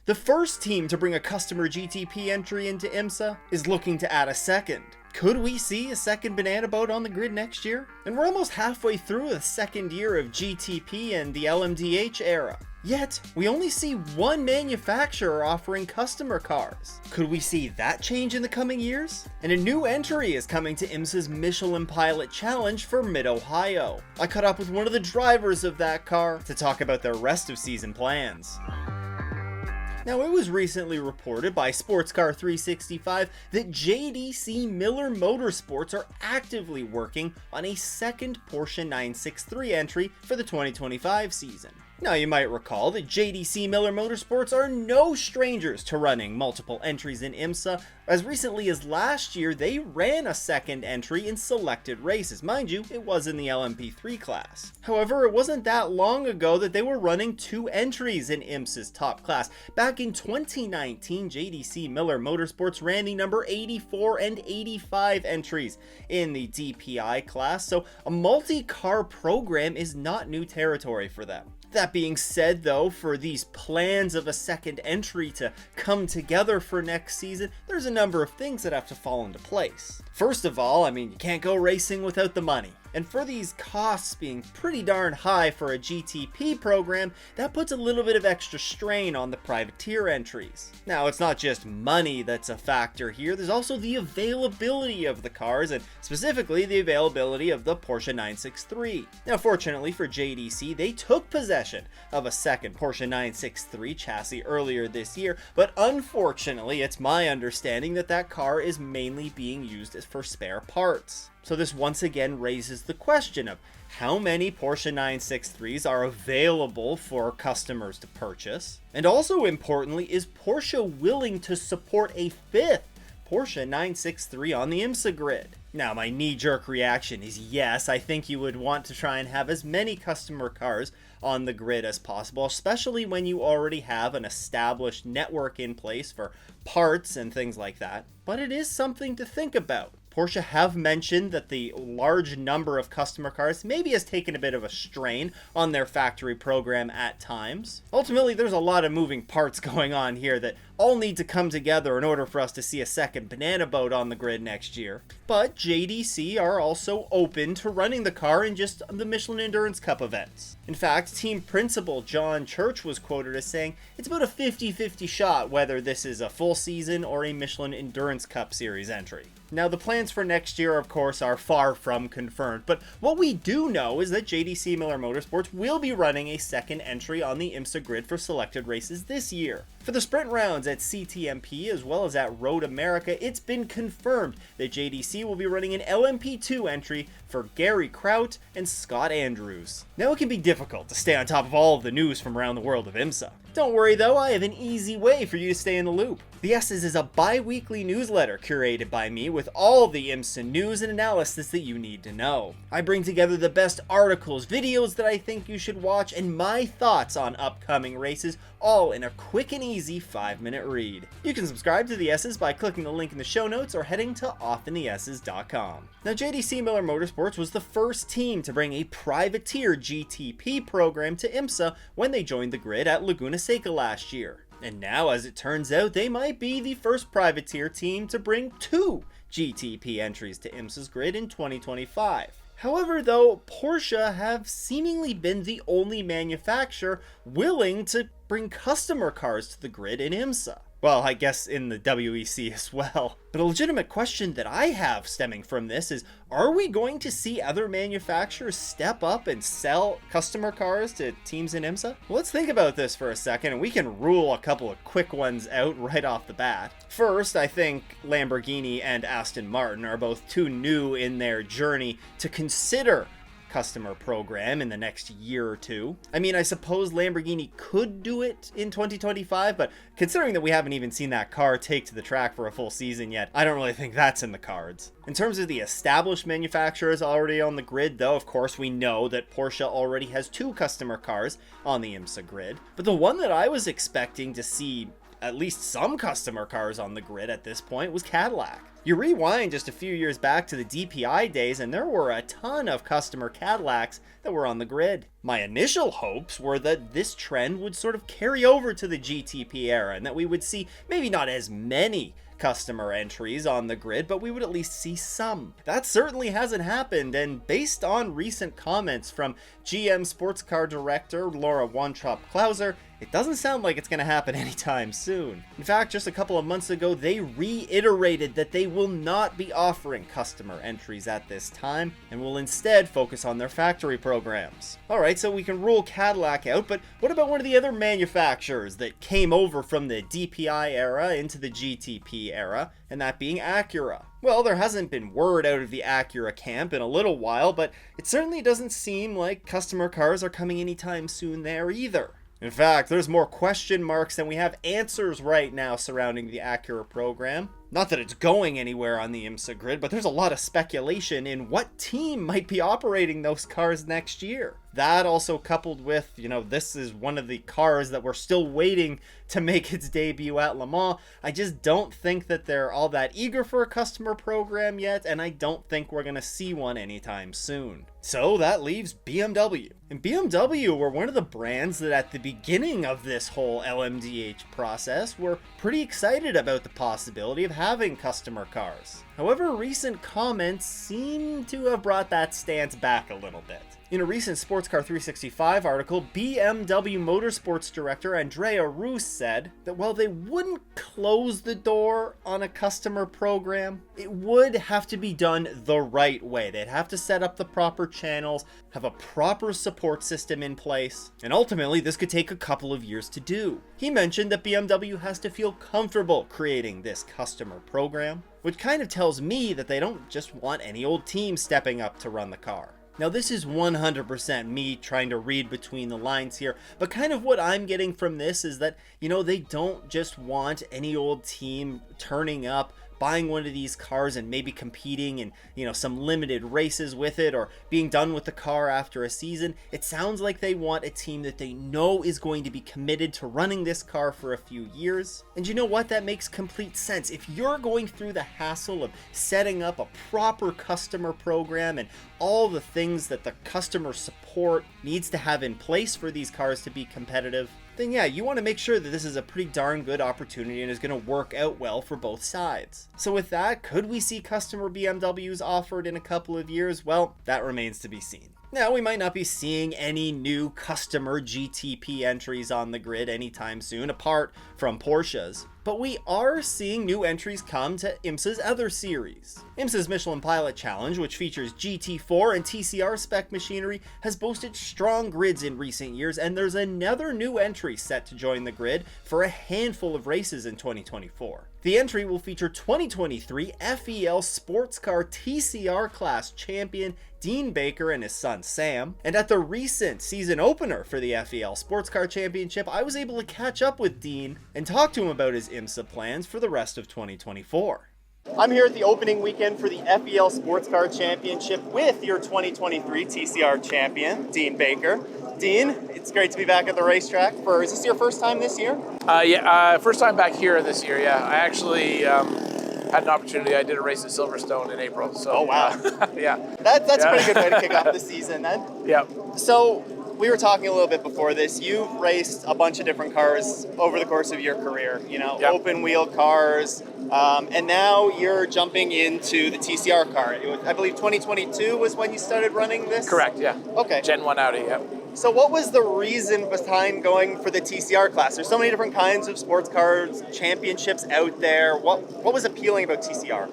The first team to bring a customer GTP entry into Imsa is looking to add a second. Could we see a second banana boat on the grid next year? And we're almost halfway through the second year of GTP and the LMDh era. Yet, we only see one manufacturer offering customer cars. Could we see that change in the coming years? And a new entry is coming to Imsa's Michelin Pilot Challenge for Mid-Ohio. I caught up with one of the drivers of that car to talk about their rest of season plans. Now, it was recently reported by Sportscar 365 that JDC Miller Motorsports are actively working on a second Porsche 963 entry for the 2025 season. Now, you might recall that JDC Miller Motorsports are no strangers to running multiple entries in Imsa. As recently as last year, they ran a second entry in selected races. Mind you, it was in the LMP3 class. However, it wasn't that long ago that they were running two entries in Imsa's top class. Back in 2019, JDC Miller Motorsports ran the number 84 and 85 entries in the DPI class, so a multi-car program is not new territory for them. That being said, though, for these plans of a second entry to come together for next season, there's a number of things that have to fall into place. First of all, you can't go racing without the money. And for these costs being pretty darn high for a GTP program, that puts a little bit of extra strain on the privateer entries. Now, it's not just money that's a factor here, there's also the availability of the cars, and specifically the availability of the Porsche 963. Now, fortunately for JDC, they took possession of a second Porsche 963 chassis earlier this year, but unfortunately, it's my understanding that that car is mainly being used for spare parts. So this once again raises the question of how many Porsche 963s are available for customers to purchase? And also importantly, is Porsche willing to support a fifth Porsche 963 on the Imsa grid? Now, my knee-jerk reaction is yes, I think you would want to try and have as many customer cars on the grid as possible, especially when you already have an established network in place for parts and things like that. But it is something to think about. Porsche have mentioned that the large number of customer cars maybe has taken a bit of a strain on their factory program at times. Ultimately, there's a lot of moving parts going on here that all need to come together in order for us to see a second banana boat on the grid next year. But JDC are also open to running the car in just the Michelin Endurance Cup events. In fact, team principal John Church was quoted as saying, "It's about a 50-50 shot whether this is a full season or a Michelin Endurance Cup Series entry." Now, the plans for next year, of course, are far from confirmed, but what we do know is that JDC Miller Motorsports will be running a second entry on the Imsa grid for selected races this year. For the sprint rounds at CTMP as well as at Road America, it's been confirmed that JDC will be running an LMP2 entry for Gary Kraut and Scott Andrews. Now, it can be difficult to stay on top of all of the news from around the world of Imsa. Don't worry though, I have an easy way for you to stay in the loop. The S's is a bi-weekly newsletter curated by me with all the Imsa news and analysis that you need to know. I bring together the best articles, videos that I think you should watch, and my thoughts on upcoming races, all in a quick and easy 5-minute read. You can subscribe to the S's by clicking the link in the show notes or heading to offinthes's.com. Now, JDC Miller Motorsports was the first team to bring a privateer GTP program to Imsa when they joined the grid at Laguna Seca last year. And now, as it turns out, they might be the first privateer team to bring two GTP entries to Imsa's grid in 2025. However, though, Porsche have seemingly been the only manufacturer willing to bring customer cars to the grid in Imsa. Well, I guess in the WEC as well. But a legitimate question that I have stemming from this is, are we going to see other manufacturers step up and sell customer cars to teams in Imsa? Well, let's think about this for a second, and we can rule a couple of quick ones out right off the bat. First, I think Lamborghini and Aston Martin are both too new in their journey to consider customer program in the next year or two. I suppose Lamborghini could do it in 2025, but considering that we haven't even seen that car take to the track for a full season yet, I don't really think that's in the cards. In terms of the established manufacturers already on the grid, though, of course, we know that Porsche already has two customer cars on the Imsa grid, but the one that I was expecting to see at least some customer cars on the grid at this point was Cadillac. You rewind just a few years back to the DPI days and there were a ton of customer Cadillacs that were on the grid. My initial hopes were that this trend would sort of carry over to the GTP era and that we would see maybe not as many customer entries on the grid, but we would at least see some. That certainly hasn't happened, and based on recent comments from GM sports car director Laura Weintraub-Klauser, it doesn't sound like it's going to happen anytime soon. In fact, just a couple of months ago, they reiterated that they will not be offering customer entries at this time, and will instead focus on their factory programs. Alright, so we can rule Cadillac out, but what about one of the other manufacturers that came over from the DPI era into the GTP era, and that being Acura? Well, there hasn't been word out of the Acura camp in a little while, but it certainly doesn't seem like customer cars are coming anytime soon there either. In fact, there's more question marks than we have answers right now surrounding the Acura program. Not that it's going anywhere on the Imsa grid, but there's a lot of speculation in what team might be operating those cars next year. That also coupled with, this is one of the cars that we're still waiting to make its debut at Le Mans. I just don't think that they're all that eager for a customer program yet, and I don't think we're going to see one anytime soon. So that leaves BMW. And BMW were one of the brands that at the beginning of this whole LMDh process were pretty excited about the possibility of having customer cars. However, recent comments seem to have brought that stance back a little bit. In a recent Sports Car 365 article, BMW Motorsports director Andrea Roos said that while they wouldn't close the door on a customer program, it would have to be done the right way. They'd have to set up the proper channels, have a proper support system in place, and ultimately this could take a couple of years to do. He mentioned that BMW has to feel comfortable creating this customer program, which kind of tells me that they don't just want any old team stepping up to run the car. Now this is 100% me trying to read between the lines here, but kind of what I'm getting from this is that, they don't just want any old team turning up, buying one of these cars and maybe competing in, some limited races with it or being done with the car after a season. It sounds like they want a team that they know is going to be committed to running this car for a few years. And you know what? That makes complete sense. If you're going through the hassle of setting up a proper customer program and all the things that the customer support needs to have in place for these cars to be competitive, then yeah, you want to make sure that this is a pretty darn good opportunity and is going to work out well for both sides. So with that, could we see customer BMWs offered in a couple of years? Well, that remains to be seen. Now, we might not be seeing any new customer GTP entries on the grid anytime soon, apart from Porsche's, but we are seeing new entries come to Imsa's other series. Imsa's Michelin Pilot Challenge, which features GT4 and TCR spec machinery, has boasted strong grids in recent years, and there's another new entry set to join the grid for a handful of races in 2024. The entry will feature 2023 FEL Sports Car TCR class champion Dean Baker and his son Sam. And at the recent season opener for the FEL Sports Car Championship, I was able to catch up with Dean and talk to him about his IMSA plans for the rest of 2024. I'm here at the opening weekend for the FEL Sports Car Championship with your 2023 TCR champion, Dean Baker. Dean, it's great to be back at the racetrack. Is this your first time this year? First time back here this year, yeah. I actually had an opportunity. I did a race at Silverstone in April. So, oh, wow. Yeah. That's a pretty good way to kick off the season then. Yeah. So, we were talking a little bit before this. You've raced a bunch of different cars over the course of your career, Yep. open wheel cars, and now you're jumping into the TCR car. I believe 2022 was when you started running this? Correct, yeah. Okay. Gen 1 Audi, yeah. So what was the reason behind going for the TCR class? There's so many different kinds of sports cars, championships out there. What was appealing about TCR?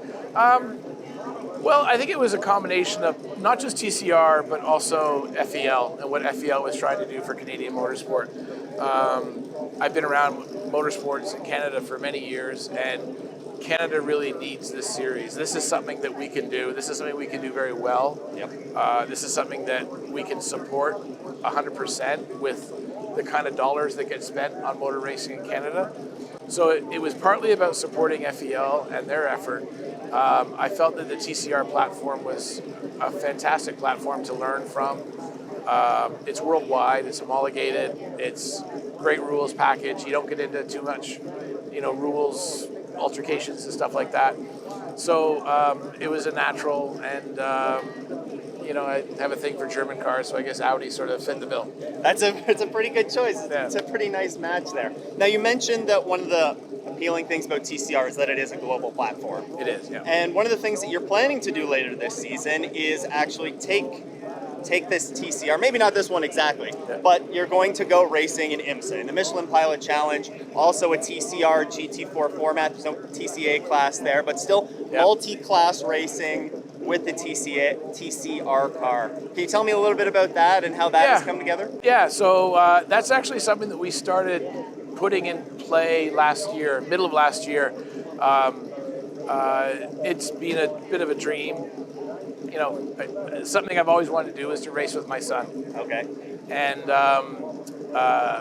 Well, I think it was a combination of not just TCR, but also FEL and what FEL was trying to do for Canadian motorsport. I've been around motorsports in Canada for many years, and Canada really needs this series. This is something that we can do. This is something we can do very well. Yep. This is something that we can support 100% with the kind of dollars that get spent on motor racing in Canada. So it was partly about supporting FEL and their effort. I felt that the TCR platform was a fantastic platform to learn from. It's worldwide, it's homologated, it's great rules package. You don't get into too much, rules, altercations and stuff like that. So it was a natural, and I have a thing for German cars, so I guess Audi sort of fit the bill. It's a pretty good choice. Yeah. It's a pretty nice match there. Now, you mentioned that one of the appealing things about TCR is that it is a global platform. It is, yeah. And one of the things that you're planning to do later this season is actually take this TCR, maybe not this one exactly, but you're going to go racing in Imsa, in the Michelin Pilot Challenge, also a TCR GT4 format. There's no TCA class there, but still multi-class racing with the TCR car. Can you tell me a little bit about that and how that has come together? Yeah, so that's actually something that we started putting in play middle of last year. It's been a bit of a dream. Something I've always wanted to do is to race with my son. Okay. And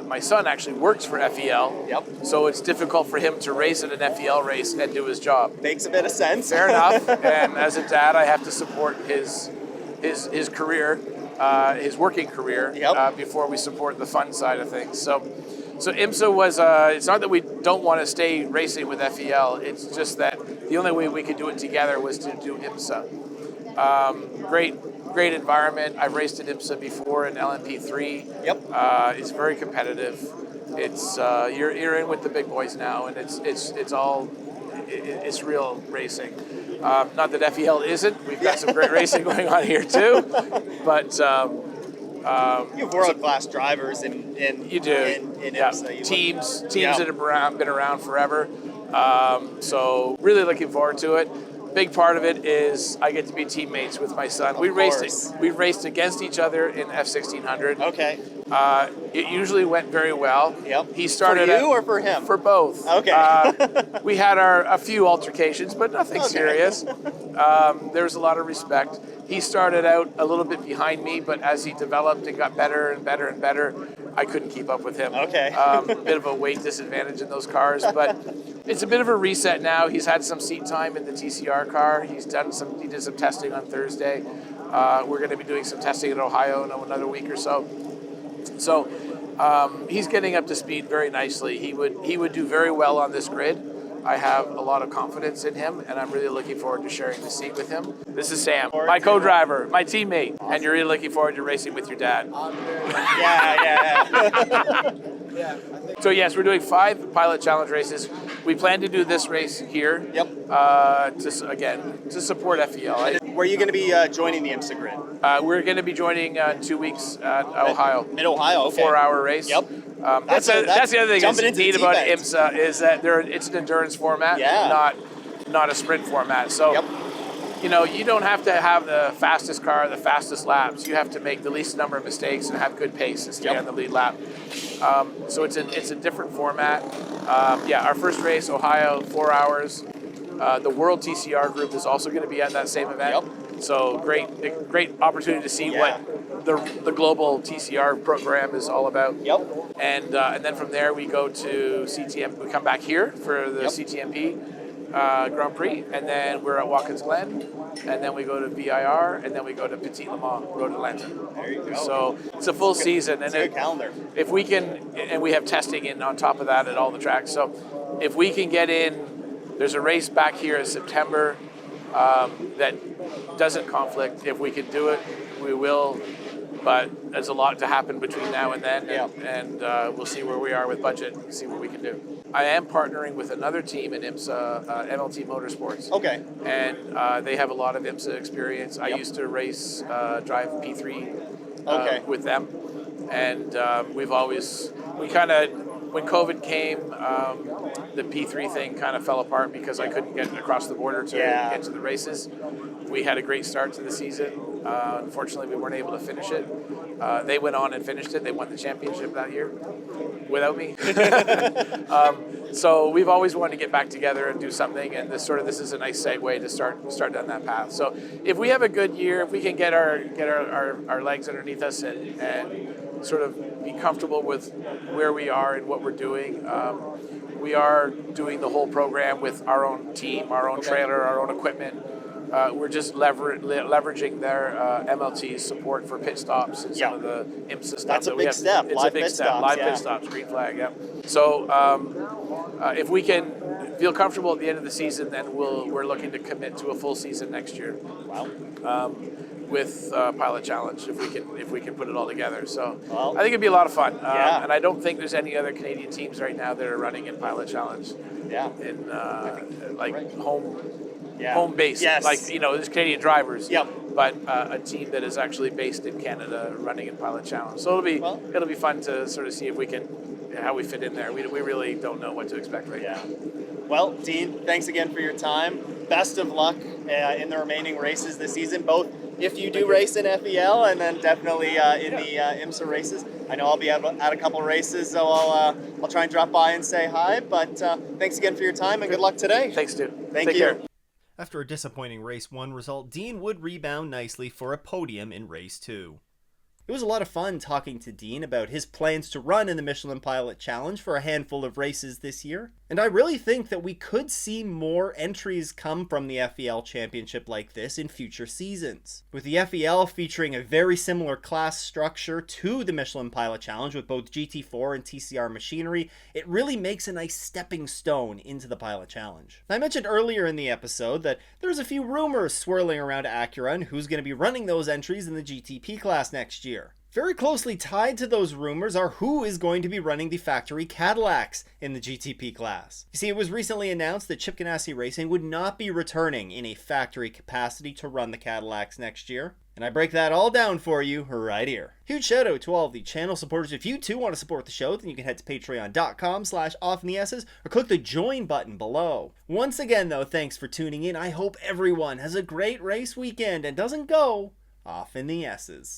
my son actually works for FEL. Yep. So it's difficult for him to race at an FEL race and do his job. Makes a bit of sense. Fair enough. And as a dad, I have to support his career, his working career, before we support the fun side of things. So IMSA was, it's not that we don't want to stay racing with FEL, it's just that the only way we could do it together was to do IMSA. Great environment. I've raced at IMSA before in LMP3. Yep. It's very competitive. It's you're in with the big boys now, and it's real racing. Not that FEL isn't. We've got some great racing going on here too, but you have world-class drivers in you do. In IMSA. Teams that have been around forever. So really looking forward to it. Big part of it is I get to be teammates with my son. We raced against each other in F1600. Okay. It usually went very well. Yep. He started for you or for him? For both. Okay. We had a few altercations, but nothing serious. There was a lot of respect. He started out a little bit behind me, but as he developed and got better and better and better, I couldn't keep up with him. Okay. A bit of a weight disadvantage in those cars, but it's a bit of a reset now. He's had some seat time in the TCR car. He did some testing on Thursday. We're going to be doing some testing in Ohio in another week or so. So he's getting up to speed very nicely. He would do very well on this grid. I have a lot of confidence in him, and I'm really looking forward to sharing the seat with him. This is Sam, my co-driver, my teammate, and you're really looking forward to racing with your dad. Yeah. So yes, we're doing 5 Pilot Challenge races. We plan to do this race here. Yep. To support FEL. Where are you going to be joining the IMSA grid? We're going to be joining 2 weeks at Ohio. Mid-Ohio, okay. 4-hour race. Yep. That's the other thing that's neat about end. IMSA is that it's an endurance format, not a sprint format. So, you don't have to have the fastest car, the fastest laps. You have to make the least number of mistakes and have good pace and stay on the lead lap. So it's a different format. Our first race, Ohio, 4 hours. The World TCR group is also going to be at that same event. Yep. So great opportunity to see what the global TCR program is all about. Yep. And then from there we go to CTM. We come back here for the CTMP Grand Prix, and then we're at Watkins Glen, and then we go to VIR, and then we go to Petit Le Mans Road Atlanta. There you go. So it's a full season, and good calendar. If we can, and we have testing in on top of that at all the tracks. So if we can get in, there's a race back here in September that doesn't conflict. If we can do it, we will. But there's a lot to happen between now and then, and we'll see where we are with budget and see what we can do. I am partnering with another team in IMSA, MLT Motorsports. Okay. And they have a lot of IMSA experience. I used to race, drive P3 with them. And when COVID came, the P3 thing kind of fell apart because I couldn't get across the border to get to the races. We had a great start to the season. Unfortunately, we weren't able to finish it. They went on and finished it. They won the championship that year without me. So we've always wanted to get back together and do something, and this is a nice segue to start down that path. So if we have a good year, if we can get our legs underneath us and sort of be comfortable with where we are and what we're doing. We are doing the whole program with our own team, our own trailer, our own equipment. we're just leveraging their MLT's support for pit stops and some of the Imsa stuff. That's a big step. It's Live a big pit step. stops, Live yeah. pit stops, green flag. Yeah. So if we can feel comfortable at the end of the season, then we're looking to commit to a full season next year. Wow. With Pilot Challenge, if we can put it all together. So Well, I think it'd be a lot of fun. Yeah. And I don't think there's any other Canadian teams right now that are running in Pilot Challenge. Yeah. In right. home base. Yes. Like, there's Canadian drivers. Yep. But a team that is actually based in Canada running in Pilot Challenge. So it'll be fun to sort of see if we how we fit in there. We really don't know what to expect right now. Well, Dean, thanks again for your time. Best of luck in the remaining races this season, both if you do race in FEL and then definitely in the IMSA races. I know I'll be at a couple races, so I'll try and drop by and say hi. But thanks again for your time and good luck today. Thanks, dude. Thank Take you. care. After a disappointing race 1 result, Dean would rebound nicely for a podium in race 2. It was a lot of fun talking to Dean about his plans to run in the Michelin Pilot Challenge for a handful of races this year, and I really think that we could see more entries come from the FEL Championship like this in future seasons. With the FEL featuring a very similar class structure to the Michelin Pilot Challenge with both GT4 and TCR machinery, it really makes a nice stepping stone into the Pilot Challenge. I mentioned earlier in the episode that there's a few rumors swirling around Acura and who's going to be running those entries in the GTP class next year. Very closely tied to those rumors are who is going to be running the factory Cadillacs in the GTP class. You see, it was recently announced that Chip Ganassi Racing would not be returning in a factory capacity to run the Cadillacs next year. And I break that all down for you right here. Huge shout out to all of the channel supporters. If you too want to support the show, then you can head to patreon.com/offinthes or click the join button below. Once again though, thanks for tuning in. I hope everyone has a great race weekend and doesn't go off in the S's.